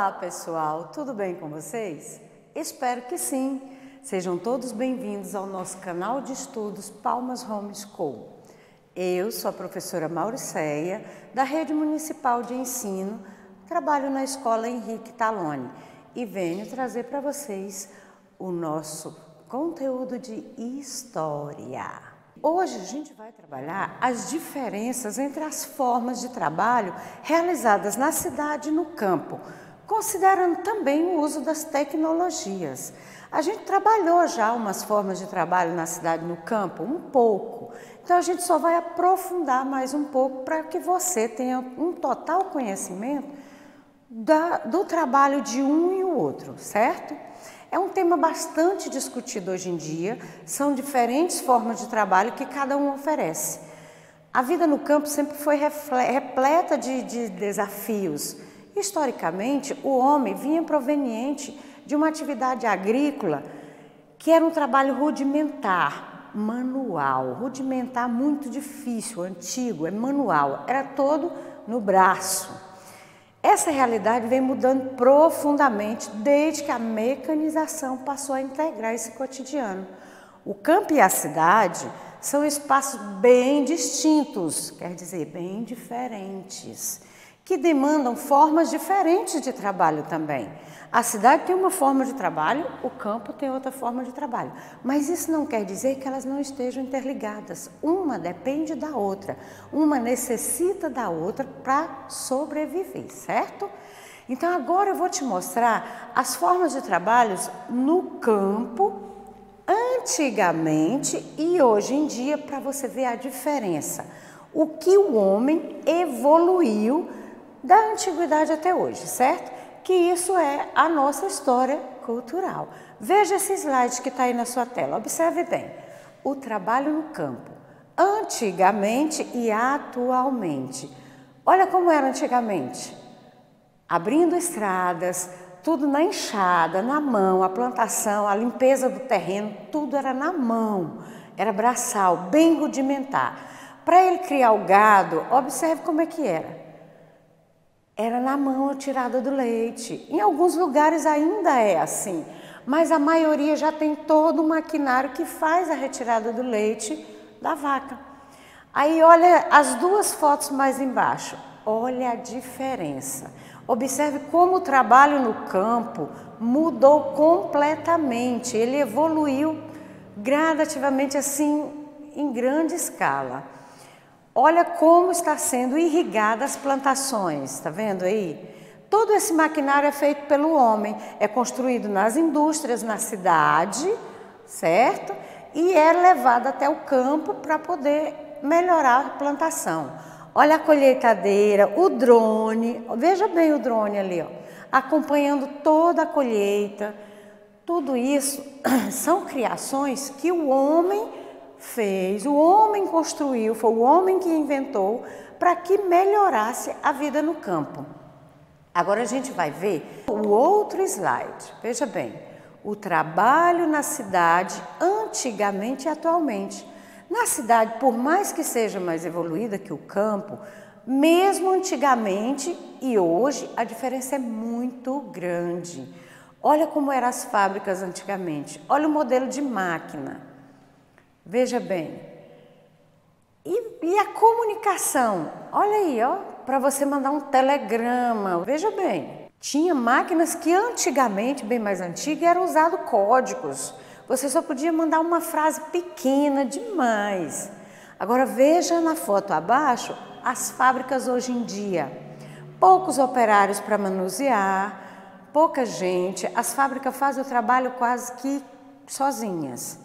Olá, pessoal, tudo bem com vocês? Espero que sim. Sejam todos bem-vindos ao nosso canal de estudos Palmas Homeschool. Eu sou a professora Mauriceia, da Rede Municipal de Ensino, trabalho na Escola Henrique Taloni e venho trazer para vocês o nosso conteúdo de história. Hoje a gente vai trabalhar as diferenças entre as formas de trabalho realizadas na cidade e no campo, considerando também o uso das tecnologias. A gente trabalhou já umas formas de trabalho na cidade e no campo, um pouco. Então a gente só vai aprofundar mais um pouco para que você tenha um total conhecimento do trabalho de um e o outro, certo? É um tema bastante discutido hoje em dia, são diferentes formas de trabalho que cada um oferece. A vida no campo sempre foi repleta de desafios. Historicamente, o homem vinha proveniente de uma atividade agrícola que era um trabalho rudimentar, manual, rudimentar muito difícil, antigo, é manual, era todo no braço. Essa realidade vem mudando profundamente desde que a mecanização passou a integrar esse cotidiano. O campo e a cidade são espaços bem distintos, quer dizer, bem diferentes, que demandam formas diferentes de trabalho também. A cidade tem uma forma de trabalho, o campo tem outra forma de trabalho. Mas isso não quer dizer que elas não estejam interligadas. Uma depende da outra, uma necessita da outra para sobreviver, certo? Então agora eu vou te mostrar as formas de trabalhos no campo, antigamente e hoje em dia, para você ver a diferença. O que o homem evoluiu da antiguidade até hoje, certo? Que isso é a nossa história cultural. Veja esse slide que está aí na sua tela, observe bem. O trabalho no campo, antigamente e atualmente. Olha como era antigamente. Abrindo estradas, tudo na enxada, na mão, a plantação, a limpeza do terreno, tudo era na mão. Era braçal, bem rudimentar. Para ele criar o gado, observe como é que era. Era na mão a tirada do leite. Em alguns lugares ainda é assim, mas a maioria já tem todo o maquinário que faz a retirada do leite da vaca. Aí olha as duas fotos mais embaixo, olha a diferença. Observe como o trabalho no campo mudou completamente, ele evoluiu gradativamente assim, em grande escala. Olha como está sendo irrigadas as plantações, está vendo aí? Todo esse maquinário é feito pelo homem, é construído nas indústrias, na cidade, certo? E é levado até o campo para poder melhorar a plantação. Olha a colheitadeira, o drone, veja bem o drone ali, ó, acompanhando toda a colheita. Tudo isso são criações que o homem fez, o homem construiu, foi o homem que inventou para que melhorasse a vida no campo. Agora a gente vai ver o outro slide. Veja bem, o trabalho na cidade antigamente e atualmente. Na cidade, por mais que seja mais evoluída que o campo, mesmo antigamente e hoje, a diferença é muito grande. Olha como eram as fábricas antigamente, olha o modelo de máquina. Veja bem, e a comunicação? Olha aí, ó, para você mandar um telegrama, veja bem. Tinha máquinas que antigamente, bem mais antiga, eram usados códigos. Você só podia mandar uma frase pequena demais. Agora veja na foto abaixo as fábricas hoje em dia. Poucos operários para manusear, pouca gente. As fábricas fazem o trabalho quase que sozinhas.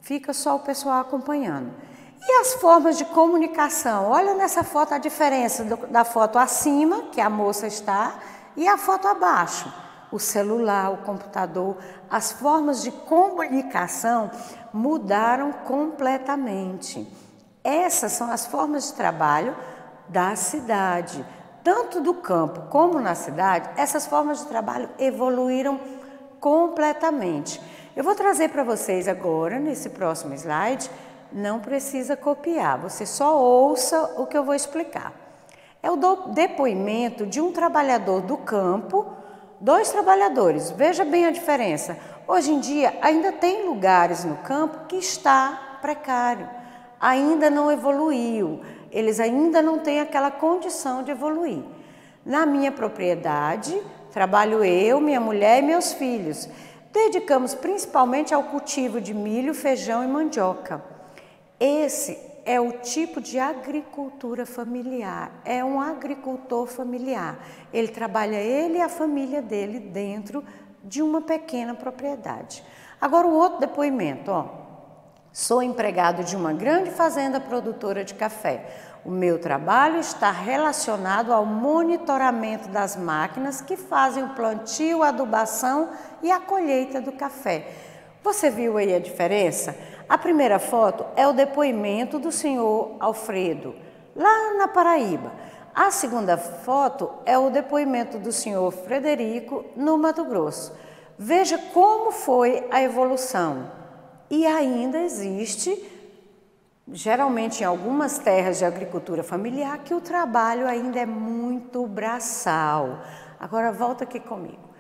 Fica só o pessoal acompanhando. E as formas de comunicação? Olha nessa foto a diferença da foto acima, que a moça está, e a foto abaixo. O celular, o computador, as formas de comunicação mudaram completamente. Essas são as formas de trabalho da cidade. Tanto do campo como na cidade, essas formas de trabalho evoluíram completamente. Eu vou trazer para vocês agora, nesse próximo slide, não precisa copiar, você só ouça o que eu vou explicar. É o depoimento de um trabalhador do campo 2 trabalhadores. Veja bem a diferença. Hoje em dia ainda tem lugares no campo que está precário, ainda não evoluiu, eles ainda não têm aquela condição de evoluir. Na minha propriedade, trabalho eu, minha mulher e meus filhos. Dedicamos principalmente ao cultivo de milho, feijão e mandioca. Esse é o tipo de agricultura familiar, é um agricultor familiar. Ele trabalha ele e a família dele dentro de uma pequena propriedade. Agora o outro depoimento, ó. Sou empregado de uma grande fazenda produtora de café. O meu trabalho está relacionado ao monitoramento das máquinas que fazem o plantio, a adubação e a colheita do café. Você viu aí a diferença? A primeira foto é o depoimento do senhor Alfredo, lá na Paraíba. A segunda foto é o depoimento do senhor Frederico, no Mato Grosso. Veja como foi a evolução. E ainda existe, geralmente em algumas terras de agricultura familiar, que o trabalho ainda é muito braçal. Agora volta aqui comigo.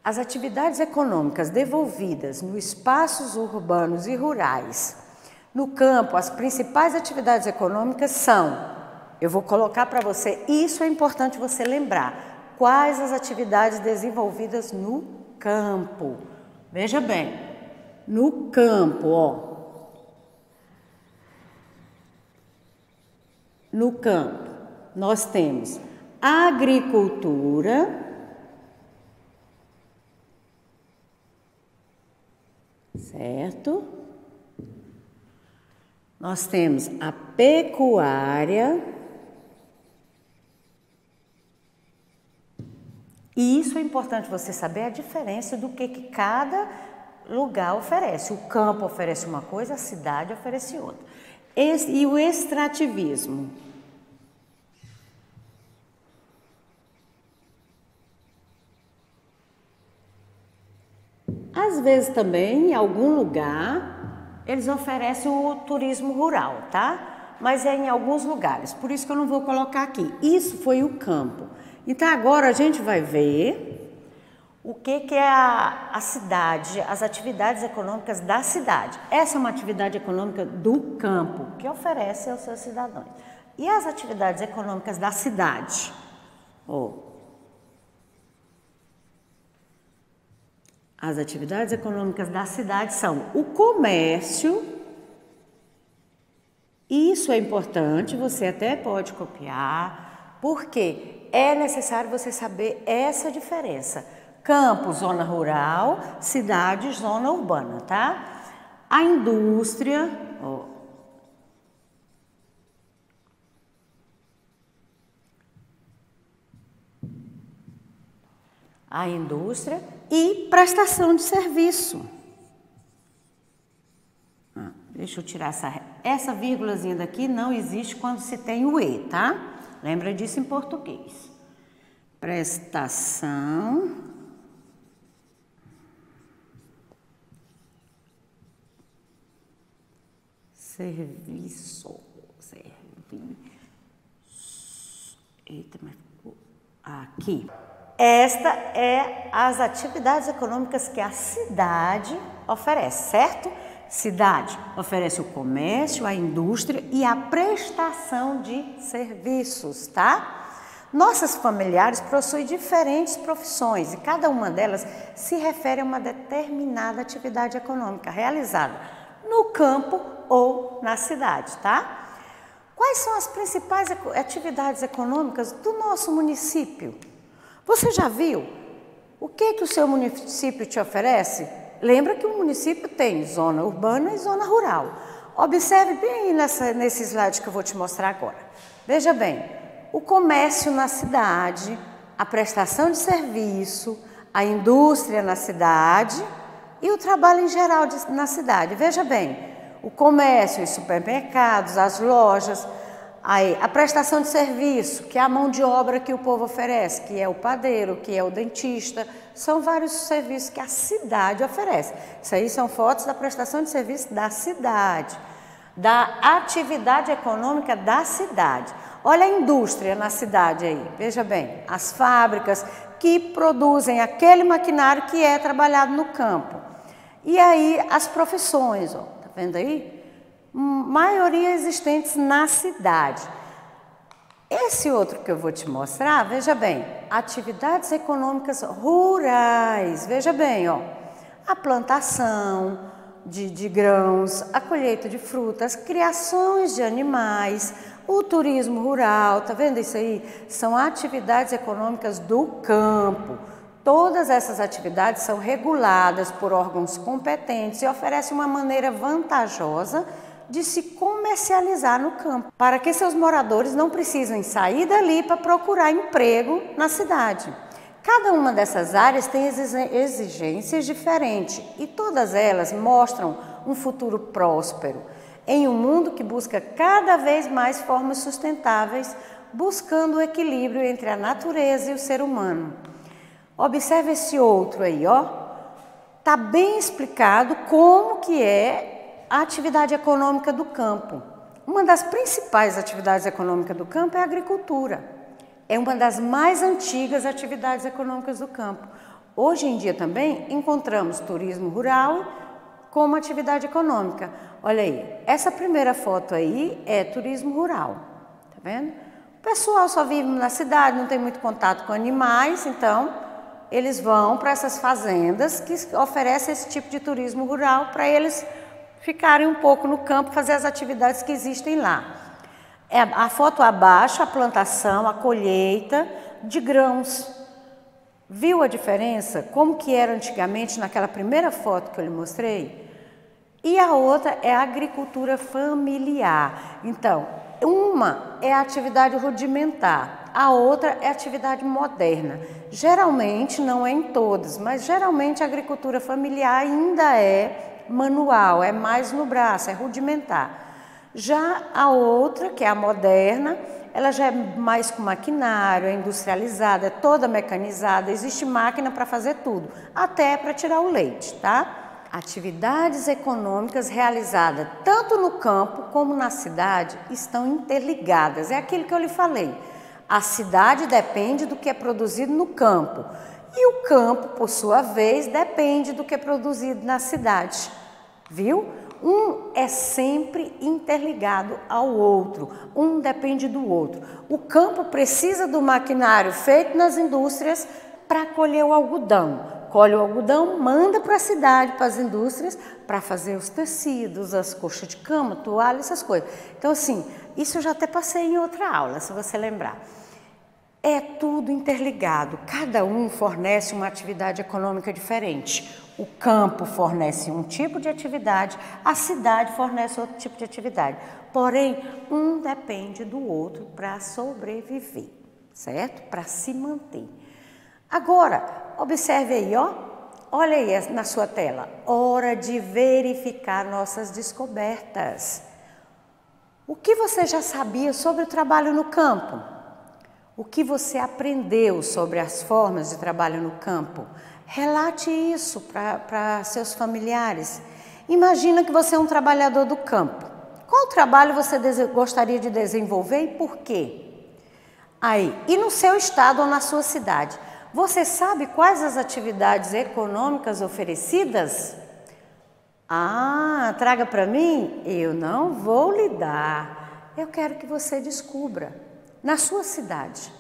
As atividades econômicas desenvolvidas nos espaços urbanos e rurais, no campo, as principais atividades econômicas são, eu vou colocar para você, isso é importante você lembrar, quais as atividades desenvolvidas no campo. Veja bem. No campo, ó. No campo, nós temos agricultura, certo? Nós temos a pecuária, e isso é importante você saber a diferença do que cada lugar oferece. O campo oferece uma coisa, a cidade oferece outra. E o extrativismo. Às vezes também, em algum lugar, eles oferecem o turismo rural, tá? Mas é em alguns lugares, por isso que eu não vou colocar aqui. Isso foi o campo. Então agora a gente vai ver o que é a cidade, as atividades econômicas da cidade. Essa é uma atividade econômica do campo, que oferece aos seus cidadãos. E as atividades econômicas da cidade? As atividades econômicas da cidade são o comércio, isso é importante, você até pode copiar, porque é necessário você saber essa diferença. Campo, zona rural, cidade, zona urbana, tá? A indústria, ó. A indústria e prestação de serviço. Deixa eu tirar essa vírgulazinha daqui, não existe quando se tem o E, tá? Lembra disso em português. Prestação serviço. Eita, mas ficou aqui. Esta é as atividades econômicas que a cidade oferece, certo? Cidade oferece o comércio, a indústria e a prestação de serviços, tá? Nossas familiares possuem diferentes profissões e cada uma delas se refere a uma determinada atividade econômica realizada no campo ou na cidade, tá? Quais são as principais atividades econômicas do nosso município? Você já viu? O que o seu município te oferece? Lembra que o município tem zona urbana e zona rural. Observe bem aí nesse slide que eu vou te mostrar agora. Veja bem, o comércio na cidade, a prestação de serviço, a indústria na cidade e o trabalho em geral na cidade. Veja bem, o comércio, os supermercados, as lojas, a prestação de serviço, que é a mão de obra que o povo oferece, que é o padeiro, que é o dentista, são vários serviços que a cidade oferece. Isso aí são fotos da prestação de serviço da cidade, da atividade econômica da cidade. Olha a indústria na cidade aí, veja bem, as fábricas que produzem aquele maquinário que é trabalhado no campo. E aí as profissões, ó, tá vendo aí? Maioria existentes na cidade. Esse outro que eu vou te mostrar, veja bem, atividades econômicas rurais, veja bem, ó, a plantação de grãos, a colheita de frutas, criações de animais, o turismo rural, tá vendo isso aí? São atividades econômicas do campo. Todas essas atividades são reguladas por órgãos competentes e oferecem uma maneira vantajosa de se comercializar no campo, para que seus moradores não precisem sair dali para procurar emprego na cidade. Cada uma dessas áreas tem exigências diferentes e todas elas mostram um futuro próspero, em um mundo que busca cada vez mais formas sustentáveis, buscando o equilíbrio entre a natureza e o ser humano. Observe esse outro aí, ó. Tá bem explicado como que é a atividade econômica do campo. Uma das principais atividades econômicas do campo é a agricultura. É uma das mais antigas atividades econômicas do campo. Hoje em dia também encontramos turismo rural como atividade econômica. Olha aí, essa primeira foto aí é turismo rural, tá vendo? O pessoal só vive na cidade, não tem muito contato com animais, então eles vão para essas fazendas que oferecem esse tipo de turismo rural para eles ficarem um pouco no campo, fazer as atividades que existem lá. A foto abaixo, a plantação, a colheita de grãos. Viu a diferença? Como que era antigamente naquela primeira foto que eu lhe mostrei? E a outra é a agricultura familiar. Então, uma é a atividade rudimentar, a outra é a atividade moderna. Geralmente, não é em todas, mas geralmente a agricultura familiar ainda é manual, é mais no braço, é rudimentar. Já a outra, que é a moderna, ela já é mais com maquinário, é industrializada, é toda mecanizada, existe máquina para fazer tudo, até para tirar o leite, tá? Atividades econômicas realizadas tanto no campo como na cidade estão interligadas, é aquilo que eu lhe falei. A cidade depende do que é produzido no campo. E o campo, por sua vez, depende do que é produzido na cidade, viu? Um é sempre interligado ao outro, um depende do outro. O campo precisa do maquinário feito nas indústrias para colher o algodão. Colhe o algodão, manda para a cidade, para as indústrias, para fazer os tecidos, as coxas de cama, toalha, essas coisas. Então, assim, isso eu já até passei em outra aula, se você lembrar. É tudo interligado, cada um fornece uma atividade econômica diferente. O campo fornece um tipo de atividade, a cidade fornece outro tipo de atividade. Porém, um depende do outro para sobreviver, certo? Para se manter. Agora, observe aí, ó. Olha aí na sua tela. Hora de verificar nossas descobertas. O que você já sabia sobre o trabalho no campo? O que você aprendeu sobre as formas de trabalho no campo? Relate isso para seus familiares. Imagina que você é um trabalhador do campo. Qual trabalho você gostaria de desenvolver e por quê? Aí, e no seu estado ou na sua cidade? Você sabe quais as atividades econômicas oferecidas? Ah, traga para mim? Eu não vou lhe dar. Eu quero que você descubra. Na sua cidade.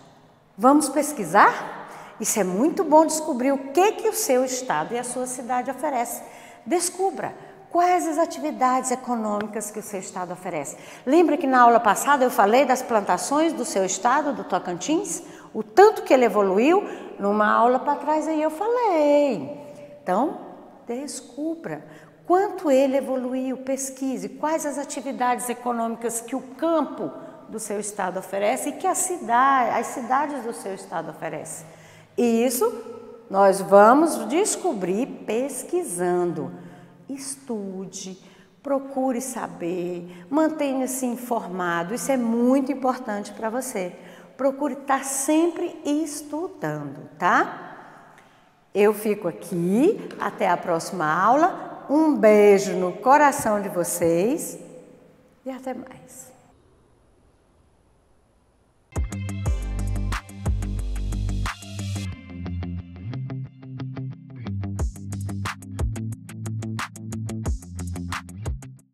Vamos pesquisar? Isso é muito bom descobrir o que o seu estado e a sua cidade oferecem. Descubra quais as atividades econômicas que o seu estado oferece. Lembra que na aula passada eu falei das plantações do seu estado, do Tocantins? O tanto que ele evoluiu, numa aula para trás aí eu falei. Então, descubra quanto ele evoluiu, pesquise quais as atividades econômicas que o campo do seu estado oferece e que as cidades do seu estado oferecem. E isso nós vamos descobrir pesquisando. Estude, procure saber, mantenha-se informado, isso é muito importante para você. Procure estar sempre estudando, tá? Eu fico aqui, até a próxima aula. Um beijo no coração de vocês e até mais.